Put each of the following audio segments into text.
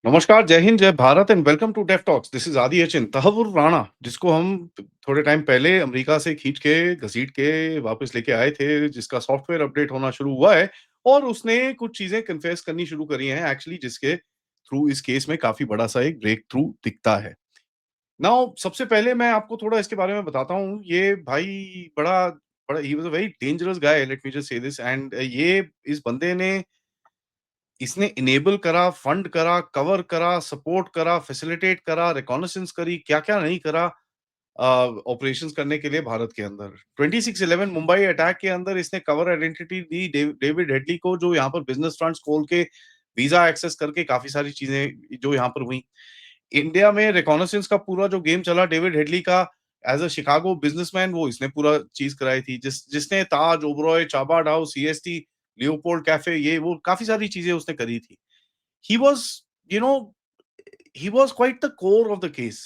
नमस्कार, जय हिंद, जय Bharat and welcome to def talks. This is Aadi Achin, Tahawwur Rana, जिसको हम थोड़े टाइम पहले अमेरिका से खींच के, घसीट के वापस लेके आए थे, जिसका सॉफ्टवेयर अपडेट होना शुरू हुआ है और उसने कुछ चीज़ें कन्फेस करनी शुरू करी हैं एक्चुअली जिसके थ्रू इस केस में काफ़ी बड़ा-सा एक ब्रेक थ्रू दिखता है। नाउ सबसे पहले मैं आपको थोड़ा इसके बारे में बताता हूँ। ये भाई बड़ा बड़ा he was a very dangerous guy, let me just say this and ये इस बंदे ने इसने इनेबल करा, फंड करा, कवर करा, सपोर्ट करा, फैसिलिटेट करा, रिकॉग्निशंस करी, क्या-क्या नहीं करा ऑपरेशंस करने के लिए भारत के अंदर। 26/11 मुंबई अटैक के अंदर इसने कवर आइडेंटिटी दी डेविड हेडली को, जो यहाँ पर बिज़नेस फ्रंट्स खोल के, वीज़ा एक्सेस करके काफ़ी सारी चीज़ें जो यहाँ पर हुई। इंडिया में रिकॉग्निशंस का पूरा जो गेम चला डेविड हेडली का एज़ अ शिकागो बिज़नेसमैन, वो इसने पूरा चीज़ कराई थी। जिसने Taj, Oberoi, Chabad house, CST, Leopold cafe, ये वो काफ़ी सारी चीज़ें उसने करी थी। He was you know he was quite the core of the case.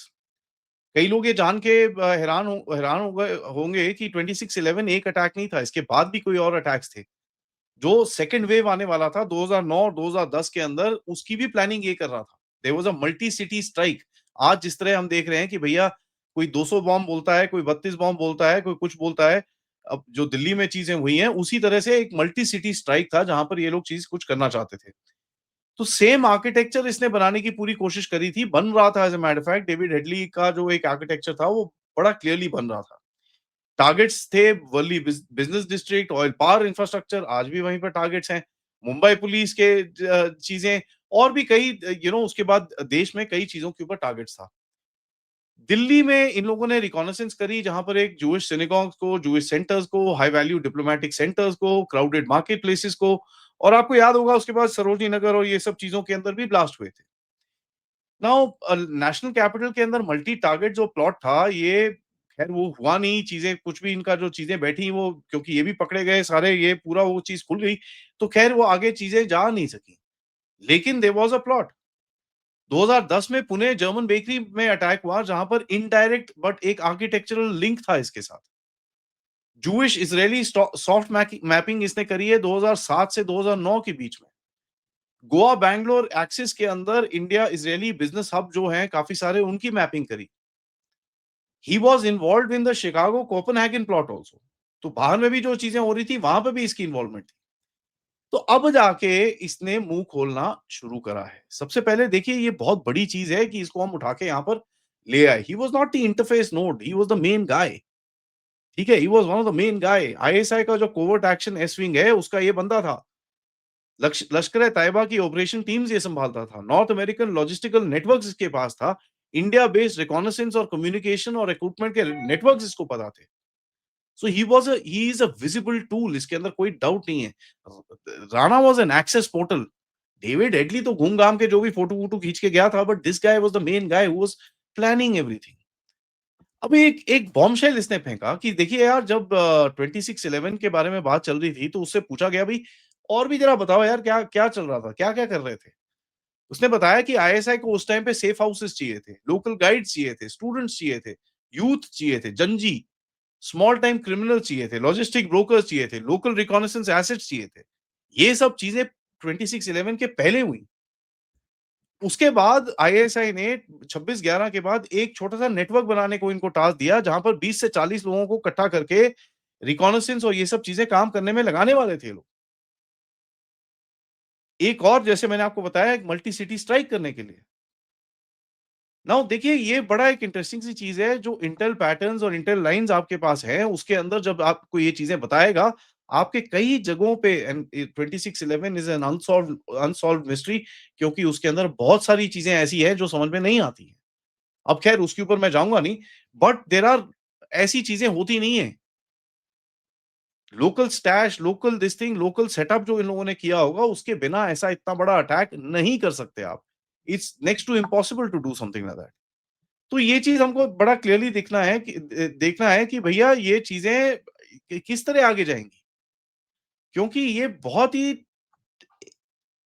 कई लोग ये जान के हैरान हो गए होंगे कि 26/11 एक अटैक नहीं था, इसके बाद भी कोई और अटैक्स थे। जो सेकंड वेव आने वाला था 2009 और 2010 के अंदर, उसकी भी प्लानिंग ये कर रहा था। There was a multi city strike. आज जिस तरह हम देख रहे हैं कि भैया कोई 200 बॉम्ब बोलता है, कोई 32 बॉम्ब बोलता है, कोई कुछ बोलता है। अब जो दिल्ली में चीज़ें हुई हैं, उसी तरह से एक मल्टी सिटी स्ट्राइक था जहाँ पर ये लोग चीज़ कुछ करना चाहते थे। तो सेम आर्किटेक्चर इसने बनाने की पूरी कोशिश करी थी, बन रहा था as a matter of fact. David Headley का जो एक आर्किटेक्चर था, वो बड़ा क्लियरली बन रहा था। टारगेट्स थे Worli business district, oil power infrastructure, आज भी वहीं पर टारगेट्स हैं। मुंबई पुलिस के चीज़ें और भी कई उसके बाद देश में कई चीज़ों के ऊपर टारगेट्स था। दिल्ली में इन लोगों ने रिकॉनाइसेंस करी जहाँ पर एक जूइश सिनेगॉग्स को, जूइश सेंटर्स को, हाई वैल्यू डिप्लोमैटिक सेंटर्स को, क्राउडेड मार्केट प्लेसेस को, और आपको याद होगा उसके बाद सरोजनी नगर और ये सब चीज़ों के अंदर भी ब्लास्ट हुए थे। नाउ नेशनल कैपिटल के अंदर मल्टी टारगेट जो प्लॉट था, ये खैर वो हुआ नहीं, चीज़ें कुछ भी इनका जो चीज़ें बैठी वो, क्योंकि ये भी पकड़े गए सारे, ये पूरा वो चीज़ खुल गई, तो खैर वो आगे चीज़ें जा नहीं सकी। लेकिन देयर वाज़ अ प्लॉट। 2010 में पुणे जर्मन बेकरी में अटैक हुआ जहाँ पर इनडायरेक्ट बट एक आर्किटेक्चरल लिंक था इसके साथ। जूइश इज़राइली सॉफ्ट मैपिंग इसने करी है 2007 से 2009 के बीच में। गोवा बैंगलोर एक्सिस के अंदर इंडिया इज़राइली बिज़नेस हब जो हैं काफ़ी सारे, उनकी मैपिंग करी। He was involved in the Chicago Copenhagen plot also. तो बाहर में भी जो चीज़ें हो रही थी, वहाँ पे भी इसकी इन्वॉल्वमेंट थी। तो अब जाके इसने मुँह खोलना शुरू करा है। सबसे पहले देखिए, ये बहुत बड़ी चीज़ है कि इसको हम उठा के यहाँ पर ले आए। He was not the interface node, he was the main guy. ठीक है? He was one of the main guy. ISI का जो कोवर्ट एक्शन एस विंग है, उसका ये बंदा था। लश्कर-ए-तैयबा की ऑपरेशन टीम्स ये सँभालता था। नॉर्थ अमेरिकन लॉजिस्टिकल नेटवर्क्स इसके पास था। इंडिया बेस्ड रिकॉनाइसेंस और कम्युनिकेशन और रिक्रूटमेंट के नेटवर्क्स इसको पता थे। So he is a visible tool, इसके अंदर कोई डाउट नहीं है। Rana was an access portal. David Headley तो घूम-घाम के जो भी फ़ोटो-वोटो खींच के गया था, but this guy was the main guy who was planning everything. अब एक एक बॉम्बशेल इसने फेंका कि देखिए यार, जब 26/11 के बारे में बात चल रही थी, तो उससे पूछा गया, भई और भी ज़रा बताओ यार, क्या क्या चल रहा था? क्या-क्या कर रहे थे? उसने बताया कि आईएसआई को उस टाइम पे सेफ हाउसेस चाहिए थे, लोकल गाइड्स चाहिए थे, स्टूडेंट्स चाहिए थे, यूथ चाहिए थे, जंजी, स्मॉल टाइम क्रिमिनल चाहिए थे, लॉजिस्टिक ब्रोकर्स चाहिए थे, लोकल रिकॉनाइसेंस एसेट्स चाहिए थे। ये सब चीज़ें 26/11 के पहले हुई। उसके बाद आईएसआई ने 26/11 के बाद एक छोटा-सा नेटवर्क बनाने को इनको टास्क दिया, जहाँ पर 20 से 40 लोगों को इकट्ठा करके रिकॉनाइसेंस और ये सब चीज़ें काम करने में लगाने वाले थे ये लोग। एक और, जैसे मैंने आपको बताया, एक मल्टी सिटी स्ट्राइक करने के लिए। नाउ देखिए, ये बड़ा एक इंटरेस्टिंग सी चीज़ है, जो इंटेल पैटर्न्स और इंटेल लाइन्स आपके पास हैं, उसके अंदर जब आपको ये चीज़ें बताएगा, आपके कई जगहों पे, and 26/11 is an unsolved mystery, क्योंकि उसके अंदर बहुत सारी चीज़ें ऐसी हैं जो समझ में नहीं आती हैं। अब खैर उसके ऊपर मैं जाऊँगा नहीं, बट देयर आर ऐसी चीज़ें होती नहीं हैं। Local stash, local this thing, local setup जो इन लोगों ने किया होगा, उसके बिना ऐसा इतना बड़ा अटैक नहीं कर सकते आप। It's next to impossible to do something like that. तो ये चीज़ हमको बड़ा क्लियरली देखना है कि भैया ये चीज़ें किस तरह आगे जाएँगी। क्योंकि ये बहुत ही,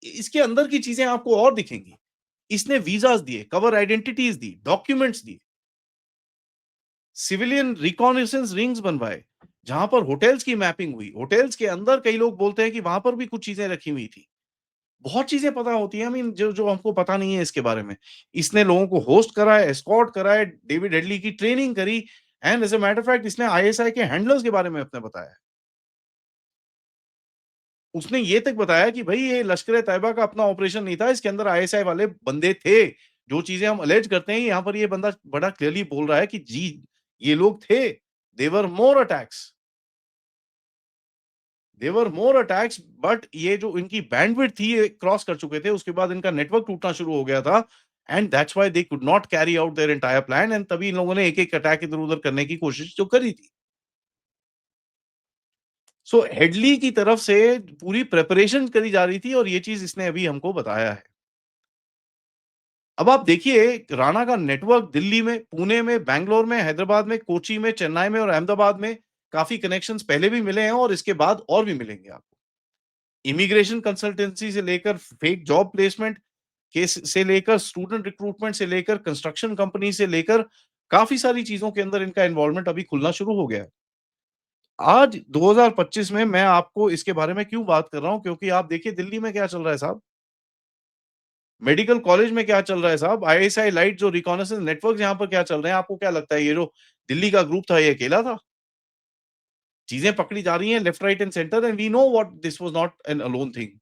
इसके अंदर की चीज़ें आपको और दिखेंगी। इसने वीज़ाज़ दिए, कवर आइडेंटिटीज़ दी, डॉक्यूमेंट्स दिए, सिविलियन रिकॉनाइसेंस रिंग्स बनवाए, जहाँ पर होटल्स की मैपिंग हुई। होटल्स के अंदर कई लोग बोलते हैं कि वहाँ पर भी कुछ चीज़ें रखी हुई थी। बहुत चीज़ें पता होती हैं, आई मीन जो जो हमको पता नहीं है इसके बारे में। इसने लोगों को होस्ट करा है, एस्कॉर्ट करा है, डेविड हेडली की ट्रेनिंग करी and as a matter of fact इसने आईएसआई के हैंडलर्स के बारे में अपने बताया है। उसने ये तक बताया कि भई ये लश्कर-ए-तैयबा का अपना ऑपरेशन नहीं था, इसके अंदर आईएसआई वाले बंदे थे। जो चीज़ें हम अलेज करते हैं, यहाँ पर ये बंदा बड़ा क्लियरली बोल रहा है कि जी, ये लोग थे। There were more attacks. There were more attacks but ये जो इनकी बैंडविड्थ थी ये क्रॉस कर चुके थे। उसके बाद इनका नेटवर्क टूटना शुरू हो गया था and that's why they could not carry out their entire plan and तभी इन लोगों ने एक-एक अटैक इधर-उधर करने की कोशिश जो करी थी। सो हेडली की तरफ से पूरी प्रिपरेशन करी जा रही थी और ये चीज़ इसने अभी हमको बताया है। अब आप देखिए राणा का नेटवर्क दिल्ली में, पुणे में, बैंगलोर में, हैदराबाद में, कोची में, चेन्नई में और अहमदाबाद में काफ़ी कनेक्शंस पहले भी मिले हैं और इसके बाद और भी मिलेंगे आपको। इमिग्रेशन कंसल्टेंसी से लेकर फेक जॉब प्लेसमेंट केस से लेकर स्टूडेंट रिक्रूटमेंट से लेकर कंस्ट्रक्शन कंपनी से लेकर काफ़ी सारी चीज़ों के अंदर इनका इन्वॉल्वमेंट अभी खुलना शुरू हो गया है। आज 2025 में मैं आपको इसके बारे में क्यों बात कर रहा हूँ क्योंकि आप देखिए दिल्ली में क्या चल रहा है साहब, मेडिकल कॉलेज में क्या चल रहा है साहब, आईएसआई लाइट जो रिकॉनाइसेंस नेटवर्क यहाँ पर क्या चल रहे हैं, आपको क्या लगता है ये जो दिल्ली का ग्रुप था ये अकेला था? चीज़ें पकड़ी जा रही हैं left, right and center and we know what this was not an alone thing.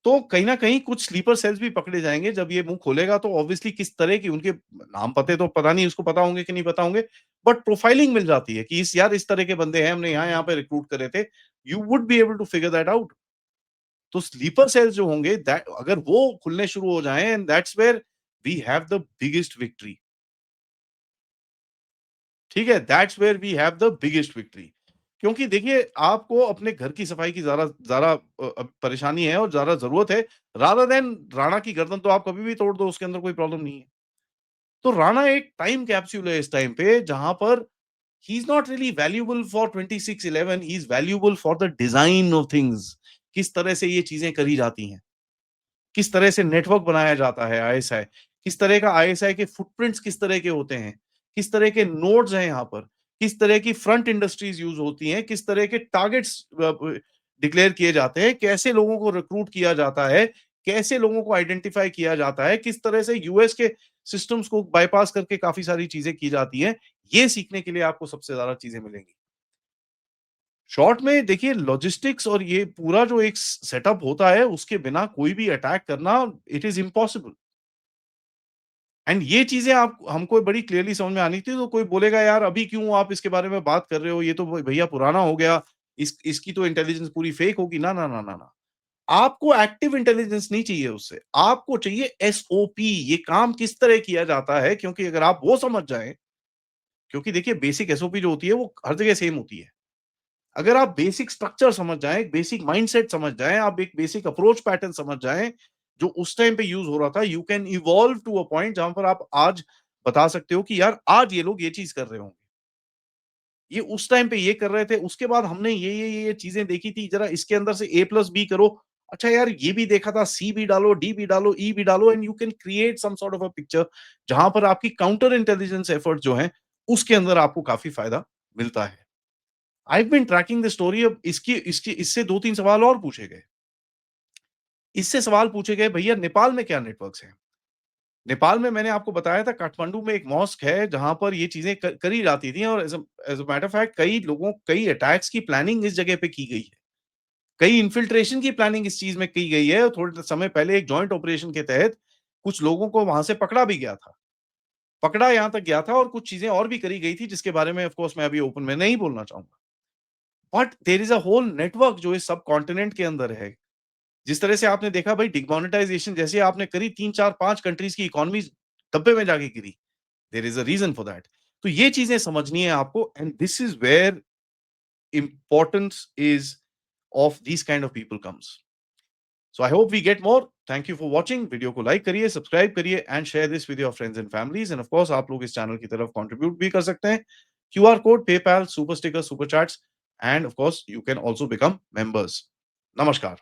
तो कहीं न कहीं कुछ स्लीपर सेल्स भी पकड़े जाएँगे जब ये मुँह खोलेगा तो ऑब्वियसली किस तरह की उनके नाम पते तो पता नहीं उसको पता होंगे कि नहीं पता होंगे, बट प्रोफाइलिंग मिल जाती है कि इस यार इस तरह के बंदे हैं, हमने यहाँ-यहाँ पे रिक्रूट करे थे। You would be able to figure that out. तो स्लीपर सेल्स जो होंगे दैट अगर वो खुलने शुरू हो जाएँ and that's where we have the biggest victory. ठीक है? That's where we have the biggest victory. क्योंकि देखिए आपको अपने घर की सफाई की ज़्यादा ज़्यादा परेशानी है और ज़्यादा ज़रूरत है, रादर देन राणा की गर्दन तो आप कभी भी तोड़ दो, उसके अंदर कोई प्रॉब्लम नहीं है। तो राणा एक टाइम कैप्सूल है इस टाइम पे जहाँ पर he is not really valuable for 2611 he is valuable for the design of things. किस तरह से ये चीज़ें करी जाती हैं। किस तरह से नेटवर्क बनाया जाता है आईएसआई, किस तरह का आईएसआई के फुटप्रिंट्स किस तरह के होते हैं, किस तरह के नोड्स हैं यहाँ पर, किस तरह की फ्रंट इंडस्ट्रीज़ यूज़ होती हैं, किस तरह के टारगेट्स डिक्लेयर किए जाते हैं, कैसे लोगों को रिक्रूट किया जाता है, कैसे लोगों को आइडेंटिफाई किया जाता है, किस तरह से यूएस के सिस्टम्स को बायपास करके काफ़ी सारी चीज़ें की जाती हैं, ये सीखने के लिए आपको सबसे ज़्यादा चीज़ें मिलेंगी। शॉर्ट में देखिए लॉजिस्टिक्स और ये पूरा जो एक सेटअप होता है उसके बिना कोई भी अटैक करना इट इज़ इम्पॉसिबल एंड ये चीज़ें आप हमको बड़ी क्लियरली समझ में आनी थी तो कोई बोलेगा यार अभी क्यों आप इसके बारे में बात कर रहे हो? ये तो भैया पुराना हो गया, इसकी तो इंटेलिजेंस पूरी फेक होगी। ना, ना, ना, ना, ना। आपको एक्टिव इंटेलिजेंस नहीं चाहिए उससे, आपको चाहिए एसओपी ये काम किस तरह किया जाता है क्योंकि अगर आप वो समझ जाएँ क्योंकि देखिए बेसिक एसओपी जो होती है वो हर जगह सेम होती है। अगर आप बेसिक स्ट्रक्चर समझ जाएँ, एक बेसिक माइंडसेट समझ जाएँ, आप एक बेसिक अप्रोच पैटर्न समझ जाएँ, जो उस टाइम पे यूज़ हो रहा था, you can evolve to a point जहाँ पर आप आज बता सकते हो कि यार आज ये लोग ये चीज़ कर रहे होंगे। ये उस टाइम पे ये कर रहे थे, उसके बाद हमने ये चीज़ें देखी थी, ज़रा इसके अंदर से ए प्लस बी करो। अच्छा यार ये भी देखा था, सी भी डालो, डी भी डालो, ई भी डालो and you can create some sort of a picture जहाँ पर आपकी काउंटर इंटेलिजेंस एफर्ट जो हैं, उसके अंदर आपको काफ़ी फ़ायदा मिलता है। I have been tracking the story अब इसकी इसकी इससे 2-3 सवाल और पूछे गए। इससे सवाल पूछे गए भैया नेपाल में क्या नेटवर्क्स हैं? नेपाल में मैंने आपको बताया था काठमांडू में एक मॉस्क है जहाँ पर ये चीज़ें करी जाती थी और as a matter of fact कई अटैक्स की प्लानिंग इस जगह पे की गई है। कई इन्फिल्ट्रेशन की प्लानिंग इस चीज़ में की गई है और थोड़े समय पहले एक जॉइंट ऑपरेशन के तहत कुछ लोगों को वहाँ से पकड़ा भी गया था। पकड़ा यहाँ तक गया था और कुछ चीज़ें और भी करी गई थी जिसके बारे में ऑफ़ कोर्स मैं अभी ओपन में नहीं बोलना चाहूँगा। But there is a whole network जो इस सबकॉन्टिनेंट के अंदर है। जिस तरह से आपने देखा भाई डिमोनेटाइजेशन जैसे आपने करी 3, 4, 5 कंट्रीज़ की इकोनॉमीज़ डब्बे में जाके गिरी। There is a reason for that. तो ये चीज़ें समझनी है आपको and this is where importance is of these kind of people comes. So I hope we get more. Thank you for watching. Video को लाइक करिए, सब्सक्राइब करिए and share this with your friends and families and of course आप लोग इस channel की तरफ contribute भी कर सकते हैं। QR code, PayPal, super sticker, super chats and of course you can also become members. नमस्कार।